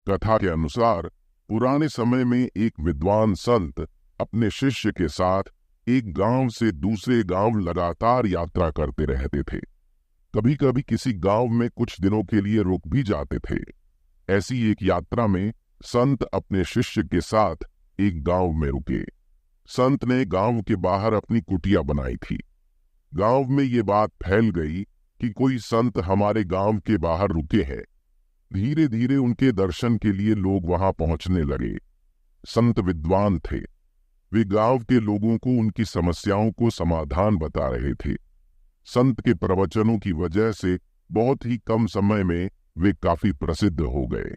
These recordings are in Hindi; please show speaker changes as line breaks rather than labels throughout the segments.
कथा के अनुसार पुराने समय में एक विद्वान संत अपने शिष्य के साथ एक गांव से दूसरे गांव लगातार यात्रा करते रहते थे। कभी कभी किसी गांव में कुछ दिनों के लिए रुक भी जाते थे। ऐसी एक यात्रा में संत अपने शिष्य के साथ एक गांव में रुके। संत ने गांव के बाहर अपनी कुटिया बनाई थी। गांव में ये बात फैल गई कि कोई संत हमारे गांव के बाहर रुके हैं। धीरे धीरे उनके दर्शन के लिए लोग वहां पहुंचने लगे। संत विद्वान थे। वे गांव के लोगों को उनकी समस्याओं को समाधान बता रहे थे। संत के प्रवचनों की वजह से बहुत ही कम समय में वे काफी प्रसिद्ध हो गए।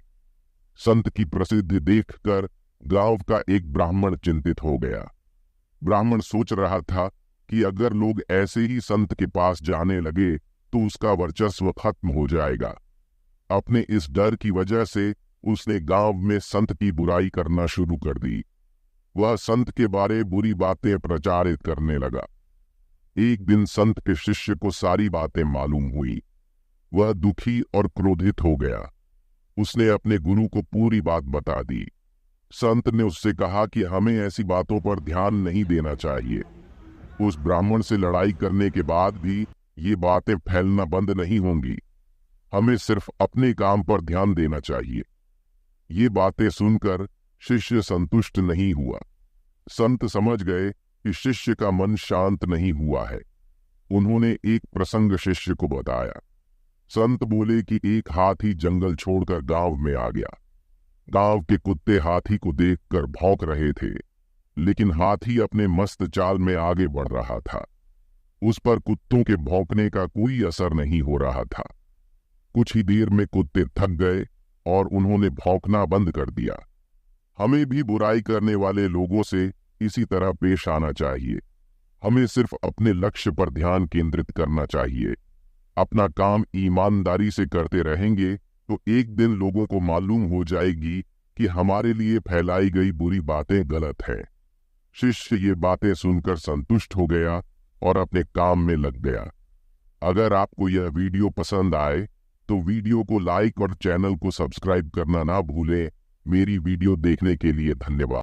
संत की प्रसिद्धि देखकर गांव का एक ब्राह्मण चिंतित हो गया। ब्राह्मण सोच रहा था कि अगर लोग ऐसे ही संत के पास जाने लगे तो उसका वर्चस्व खत्म हो जाएगा। अपने इस डर की वजह से उसने गांव में संत की बुराई करना शुरू कर दी। वह संत के बारे बुरी बातें प्रचारित करने लगा। एक दिन संत के शिष्य को सारी बातें मालूम हुई। वह दुखी और क्रोधित हो गया। उसने अपने गुरु को पूरी बात बता दी। संत ने उससे कहा कि हमें ऐसी बातों पर ध्यान नहीं देना चाहिए। उस ब्राह्मण से लड़ाई करने के बाद भी ये बातें फैलना बंद नहीं होंगी। हमें सिर्फ अपने काम पर ध्यान देना चाहिए। ये बातें सुनकर शिष्य संतुष्ट नहीं हुआ। संत समझ गए कि शिष्य का मन शांत नहीं हुआ है। उन्होंने एक प्रसंग शिष्य को बताया। संत बोले कि एक हाथी जंगल छोड़कर गांव में आ गया। गांव के कुत्ते हाथी को देखकर भौंक रहे थे, लेकिन हाथी अपने मस्त चाल में आगे बढ़ रहा था। उस पर कुत्तों के भौंकने का कोई असर नहीं हो रहा था। कुछ ही देर में कुत्ते थक गए और उन्होंने भौंकना बंद कर दिया। हमें भी बुराई करने वाले लोगों से इसी तरह पेश आना चाहिए। हमें सिर्फ अपने लक्ष्य पर ध्यान केंद्रित करना चाहिए। अपना काम ईमानदारी से करते रहेंगे तो एक दिन लोगों को मालूम हो जाएगी कि हमारे लिए फैलाई गई बुरी बातें गलत हैं। शिष्य ये बातें सुनकर संतुष्ट हो गया और अपने काम में लग गया। अगर आपको यह वीडियो पसंद आए तो वीडियो को लाइक और चैनल को सब्सक्राइब करना ना भूलें। मेरी वीडियो देखने के लिए धन्यवाद।